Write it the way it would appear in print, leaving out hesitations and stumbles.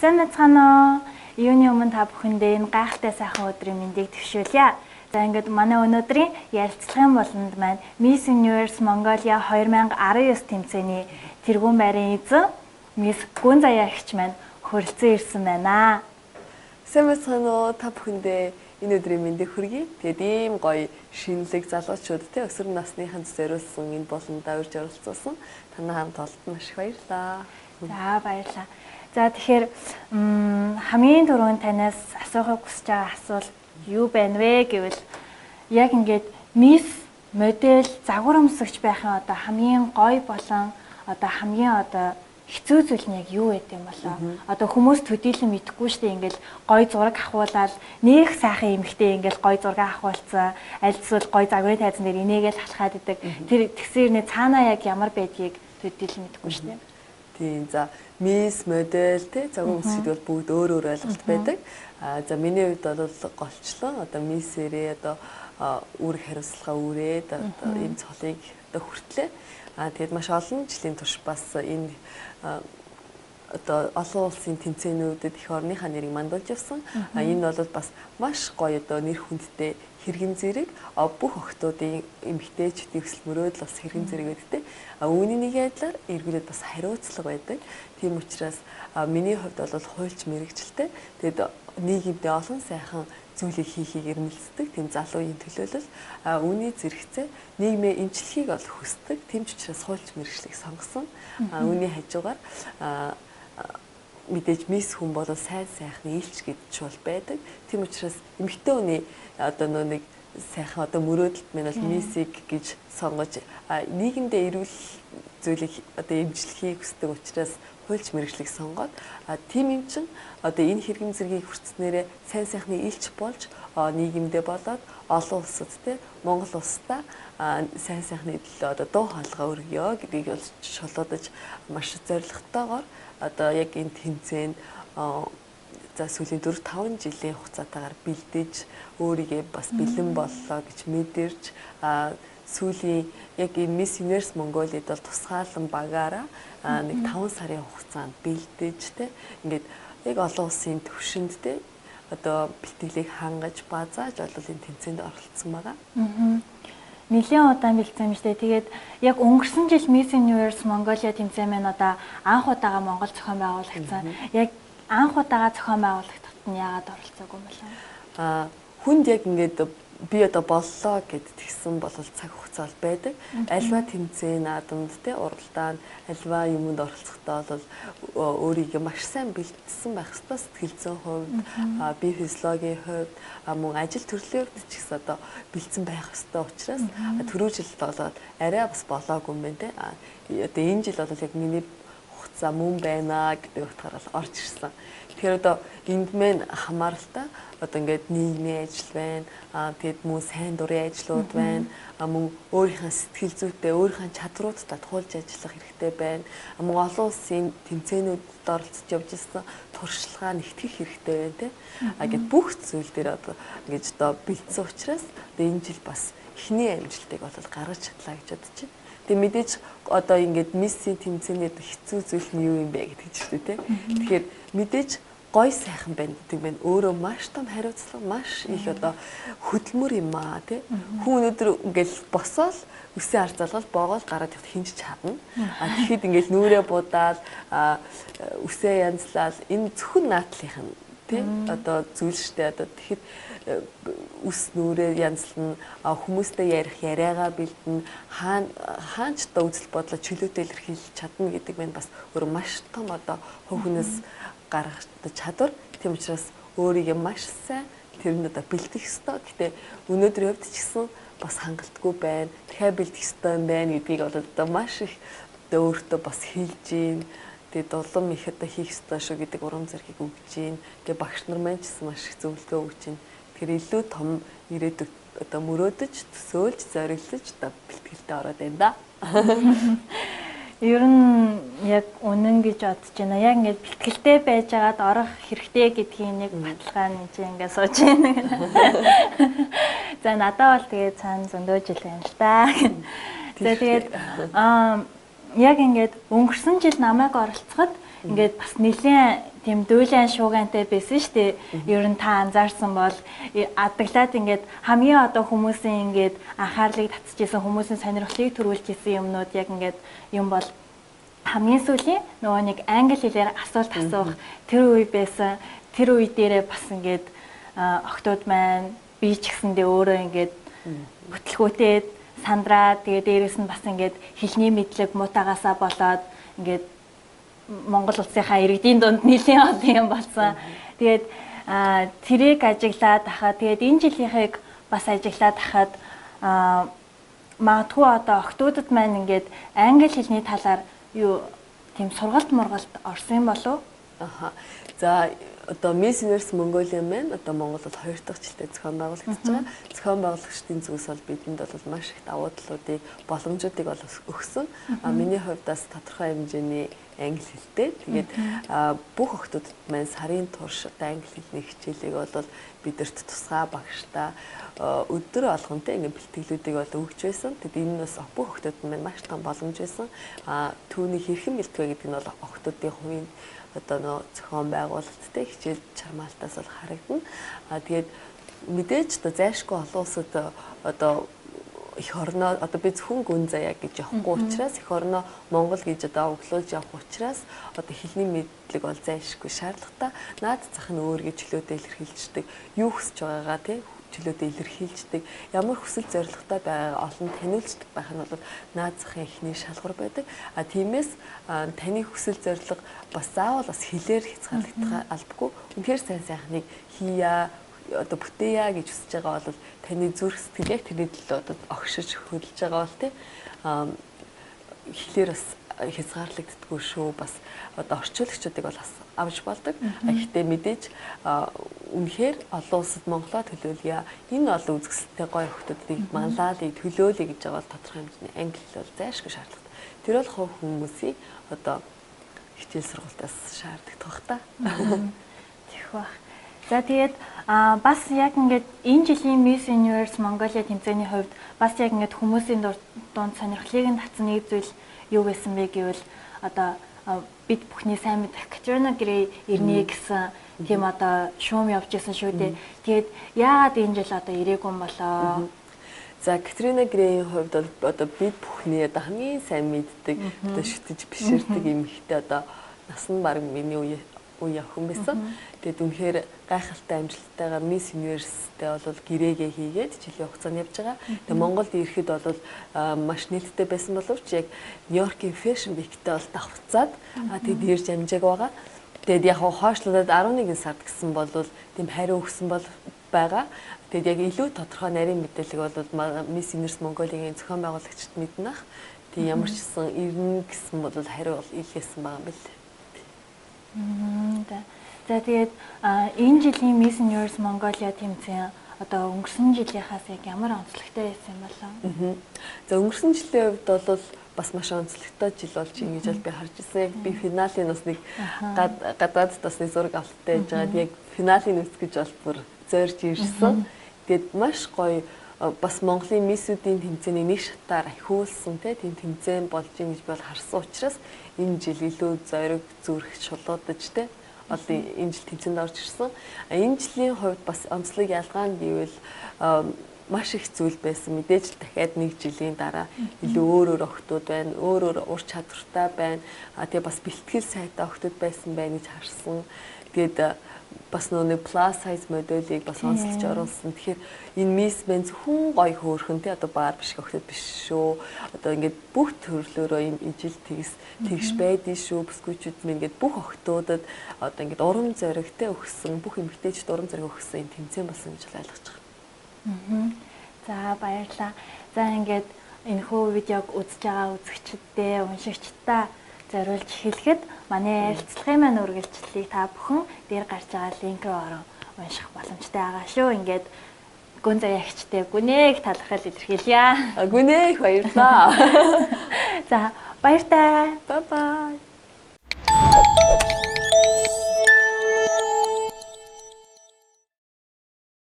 Сайн мэцгаана. Юуны өмнө та бүхэндээ энэ гайхалтай сайхан өдрийн мэндийг төвшүүлье. За ингээд манай өнөөдрийн ярилцлагын болонд маань Miss Universe Mongolia 2019 тэмцээний тэргуун байрын эзэн Miss Гүн Заяа эгч маань хөрөлцөн ирсэн байна. Сайн мэцгаана. Та бүхэндээ энэ өдрийн мэндийг хүргэе. Тэгээд ийм гоё шинэлэг залуучууд те өсвөр насныханд зориулсан энэ болондоо урьж оролцуулсан танай хамт олдсон маш их баярлалаа. За баярлалаа. За тэгэхээр хамгийн түрүүнд танаас асуухыг хүсэж байгаа асуулт юу байна вэ гэвэл яг ингээд Miss модель загвар өмсөгч байхын одоо хамгийн гоё болон одоо хамгийн одоо хэцүү зүйл нь яг юу гэдэг юм болоо. Одоо хүмүүс төдийлөн мэдэхгүй штэ ингээл гоё зураг авахуулаад нэг сайхан эмэгтэй ингээл гоё зураг авахуулсан аль эсвэл гоё загварын тайзан дээр инээгээл халахад идэг. Тэр тэгсэрнээ цаанаа яг ямар байдгийг төдийлөн мэдэхгүй штэ. Тийм за Miss модель те загвар өмсөх гэдэг бол бүгд өөр өөр ойлголт байдаг. За миний хувьд бол голчлон одоо Miss-ээрээ одоо үүрэг хариуцлага үүрээд одоо ийм цолыг одоо хүртлээ. Тэгээд маш олон жилийн турш бас энэ одоо олон улсын тэмцээнүүдэд их орныхаа нэрийг мандуулж явсан. Энэ бол бас маш гоё одоо нэр хүндтэй хэрэгэн зэрэг бүх охтуудын эмэгтэйчдийн өсөл мөрөөдөл бас хэрэгэн зэрэг байдтэй. Үүний нэг айдлаар эргүүлээд бас хариуцлага байдаг. Тийм учраас миний хувьд бол хуульч мэрэгчлээ. Тэгээд нийгэмдээ олон сайхан зүйлийг хийхийг эрмэлздэг тийм залуугийн төлөөлөл үүний зэрэгцээ нийгмийн эмчлэхийг ол хүсдэг. Тийм ч учраас хуульч мэрэгчлийг сонгосон. Үүний хажуугаар мэдээж Miss хүн бол сайн сайхны илч гэж бол байдаг. Тийм учраас эмэгтэй хүний одоо нэг сайхан одоо мөрөөдөлт минь бол Miss-ийг гэж сонгож нийгэмдээ эрүүл зүйлийг одоо эмчлэхийг хүсдэг учраас хуульч мэрэгчлийг сонгоод тийм юм чин одоо энэ хэрэгэн зэргийг хүртснээрээ сайн сайхны илч болж нийгэмдээ болоод олон улсад те Монгол улстай сайн сайхны төлөө одоо дуу хоолой өргөё гэдгийг бол шолоодож маш зоригтойгоор одоо яг энэ тэмцээнд за сүүлийн 4-5 жилийн хугацаатаагаар бэлдэж өөрийгөө бас бэлэн боллоо гэж мэдэрч сүүлийн яг энэ Miss Universe Mongolia-д бол тусгаалan багаараа нэг 5 сарын хугацаанд бэлдэж те ингээд яг олон улсын төвшөнд те одоо бэлтгэлийг хангаж базааж бол энэ тэмцээнд оролцсон байгаа. Нилийн удаан бэлдсэн юм штэ. Тэгээд яг өнгөрсөн жил Miss Universe Mongolia тэмцээн маань одоо анх удаага Монгол зохион байгуулагдсан. Яг анх удаага зохион байгуулагдахад нь яагаад оролцоогүй юм бэ? Хүнд яг ингээд би одоо боллоо гэд тэгсэн бол цаг хугацаа байдаг. Альва тэмцээн наадамд те уралдаан альва юмд оролцохдоо бол өөрийгөө маш сайн бэлдсэн байх ёстой сэтгэл зүйн хувьд, бие физиологийн хувьд, мөн ажил төрлийн хувьд ч гэсэн одоо бэлдсэн байх ёстой учраас түрүү жил болоод арай бас болоогүй юм байна те. Одоо энэ жил бол яг миний хугацаа мөн байна гэдэг утгаараа орж ирсэн. Тэгэхээр одоо энд мэн хамааралтай одоо ингээд нийгмийн ажил байна. Тэгээд мөн сайн дурын ажлууд байна. Мөн өөрийнхөө сэтгэл зүйтэй, өөрийнхөө чадруудтай туулж ажиллах хэрэгтэй байна. Мөн олон улсын тэмцээнүүдэд оролцож явж ирсэн туршлагаа нэгтгэх хэрэгтэй байна те. Гэт бүх зүйл дээр одоо ингэж одоо бэлдсэн учраас одоо энэ жил бас эхний амжилтыг бол гаргаж чадлаа гэж бодож байна. Тэгээ мэдээж одоо ингээд Miss-ийн тэмцээний хэцүү зүйл нь юу юм бэ гэдэг ч шүү дээ те. Тэгэхээр мэдээж гой сайхан байна гэдэг байна. Өөрөө маш том хариуцлага, маш их одоо хөдөлмөр юм аа тий. Хүн өнөөдөр ингээл босоод үсээ ард залгал боогоол гараад явах хинж чадна. Тэгэхэд ингээл нүрээ будаад үсээ янзлал энэ зөвхөн наадлынх нь тий. Одоо зүйл штэ одоо тэгэхэд үс нүрээ янзлна, хүмүүстэй ярих яриагаа бэлдэн хаач одоо үзэл бодлоо чөлөөтэй илэрхийлж чадна гэдэг нь бас өөр маш том одоо хүүхнээс гаргах чадвар. Тийм учраас өөрийгөө маш сайн тэрнээ одоо бэлдэх ёстой. Гэтэ өнөөдрийн хувьд ч гэсэн бас хангалтгүй байна. Дахиад бэлдэх ёстой юм байна гэдгийг бол одоо маш их одоо өөртөө бас хэлж гин. Тэгээд улам их одоо хийх ёстой шүү гэдэг урам зориг өгж гин. Тэгээд багш нар маань ч гэсэн маш их зөвлөгөө өгж гин. Тэгэхээр илүү том ирээдүйд одоо мөрөөдөж, төсөөлж, зориглож одоо бэлтгэлтэй ороод байна да. Ер нь яг үнэн гэж бодож байна. Яг ингээд бэлтгэлтэй байжгаад орох хэрэгтэй гэдгийг нэг баталгаа нэг чинь ингээд сууж байна. За надад бол тэгээд цаана зөндөө жил байна л да. За тэгээд яг ингээд өнгөрсөн жил намайг оролцоход ингээд бас нэлээд тийм дүүлэн шуугантай байсан шүү дээ. Ер нь та анзаарсан бол адаглаад ингээд хамгийн одоо хүмүүсийн ингээд анхаарлыг татчихсан, хүмүүсийн сонирхлыг төрүүлчихсэн юмнууд яг ингээд юм бол хамгийн сүүлийн нөгөө нэг англи хэлээр асуулт асуух тэр үе байсан. Тэр үе дээрээ бас ингээд охтууд маань би ч гэсэндээ өөрөө ингээд бүтлгүүтээд сандраа тэгээ дээрэс нь бас ингээд хэлний мэдлэг муутагаасаа болоод ингээд Монгол улсынхаа иргэдийн дунд нэлийн олон юм болсон. Тэгээд тэрийг ажиглаад хахад тэгээд энэ жилийнхийг бас ажиглаад хахад магадгүй одоо охтуудад маань ингээд англи хэлний талаар юу тийм сургалт мургалт орсон болов? Аха. За одоо Miss Universe Mongolia маань одоо Монголд 2 дахь жилдээ зохион байгуулагдаж байгаа. Зохион байгуулагчдын зүгээс бол бидэнд бол маш их давуу талуудыг, боломжуудыг бол өгсөн. Миний хувьд бас тодорхой хэмжээний англи хэлтэй. Тэгээд бүх охтуудад маань сарын турш одоо англи хэлний хичээлийг бол бидэрт тусгай багштай өдөр болгонтэй ингээд бэлтгэлүүдийг бол өгч байсан. Тэгэд энэ нь бас бүх охтуудад маань маш том боломж байсан. Түүний хэрхэн бэлтгэе гэдэг нь бол охтуудын хувийн одоо нөө зохион байгуулалттай хичээл чармаалтаас бол харагдана. Тэгээд мэдээж одоо зайлшгүй олон улсад одоо эх орноо одоо би зөвхөн гүн заяа гэж явахгүй учраас эх орноо Монгол гэж одоо өглөөж явах учраас одоо хэлний мэдлэг бол зайлшгүй шаардлагатай. Наад зах нь өөргөө чөлөөтэй илэрхийлждэг. Юу хүсэж байгаагаа тий чөлөөтэй илэрхийлждэг. Ямар хүсэл зорилготой байгаа олон таниулждаг байх нь бол наад захын эхний шалгуур байдаг. Тиймээс таны хүсэл зорилго бас заавал бас хэлээр хязгаарлагдах албагүй. Үнэхээр сайн сайхныг хийя одоо бүтээя гэж хүсэж байгаа бол таны зүрх сэтгэл яг тэрний төлөө одоо огшиж хөдөлж байгаа бол тий хэлээр бас хязгаарлагддаггүй шүү. Бас одоо орчуулагчдыг бол бас авч болдог. Гэхдээ мэдээж үнэхээр олон улсад Монголоо төлөөлъя. Энэ олон үзэсгэлэнтэй гоё хүмүүсийг манлайлыг төлөөлъя гэж байгаа бол тодорхой хэмжээний англи хэл бол зайлшгүй шаардлагатай. Тэр бол хувь хүмүүсийн одоо хичээл сургалтаас шаарддаг бах та. Тэгэх бах. За тэгээд бас яг ингээд энэ жилийн Miss Universe Mongolia тэмцээний хувьд бас яг ингээд хүмүүсийн дунд сонирхлыг нь татсан нэг зүйл юу гэсэн бэ гэвэл одоо бид бүхний сайн мэдэх Katrina Gray ирнэ гэсэн тийм одоо шуум явж исэн шүү дээ. Тэгээд яагаад энэ жил одоо ирээгүй юм болоо? За Katrina Gray-ийн хувьд бол одоо бид бүхний одоо хамгийн сайн мэддэг одоо шүтэж биширдэг эмэгтэй одоо нас нь баг миний үе охин байсан. Тэгээд үнэхээр гайхалтай амжилттайгаар Miss Universe-тэй бол гэрээгээ хийгээд жилийн хугацаанд явж байгаа. Тэгээд Монголд ирэхэд бол маш нээлттэй байсан боловч яг Нью-Йоркийн Fashion Week-тэй бол давхцаад тэгээд ирж амжааг байгаа. Тэгээд яг хойшлуулаад 11 сард гэсэн бол тийм хариу өгсөн бол байгаа. Тэгээд яг илүү тодорхой нарийн мэдээлэл бол Miss Universe Mongolia-гийн зохион байгуулагчид мэднэ. Тэгээд ямар ч гэсэн ирнэ гэсэн бол хариу илгээсэн байгаа юм байна. За тэгээд энэ жилийн Miss Universe Mongolia тэмцээн одоо өнгөрсөн жилийнхаас яг ямар онцлогтой байсан юм болов? За өнгөрсөн жилийн хувьд бол бас маш онцлогтой жил болж ингэж бол би харж ирсэн. Яг би финалийн бас нэг гадаад бас нэг зураг авалттай байж байгаад яг финалийн үзэж бол бүр зорж ирсэн. Тэгээд маш гоё бас Монголын миссүүдийн тэмцээний нэг шатаар ахиулсан тийм тэмцээн болж ийн гэж би бол харсан учраас энэ жил илүү зориг зүрх шулуудаж одоо энэ жил тэмцээнд орж ирсэн. Энэ жилийн хувьд бас онцлог ялгаа нь гэвэл маш их зүйл байсан. Мэдээж дахиад нэг жилийн дараа илүү өөр охтууд байна, өөр ур чадвартай байна. Тэгээ бас бэлтгэл сайтай охтууд байсан байна гэж харсан. Тэгээд бас нэг plus size модулийг бас онцлж оруулсан. Тэгэхээр энэ Miss Ben зөвхөн гоё хөөрхөн тий одоо баар биш охтод биш шүү. Одоо ингээд бүх төрлөөрөө юм ижил тэгш байдгийн шүү. Бүсгүйчүүд минь ингээд бүх охтуудад одоо ингээд урам зоригтой өгсөн, бүх эмэгтэйчд урам зориг өгсөн юм тэмцээн болсон гэж ойлгож байгаа. За баярлалаа. За ингээд энэ хөө видеог үзэж байгаа үзэгчдээ, уншигчдаа зориулж хэлэхэд манай ярилцлагын маань үргэлжлэлийг та бүхэн дээр гарч байгаа линк рүү орон унших боломжтой байгаа шүү. Ингээд гүн заяагчтай гүнээг талархал илэрхийлье. Гүнээг баярлаа. За баяр таа. Bye bye.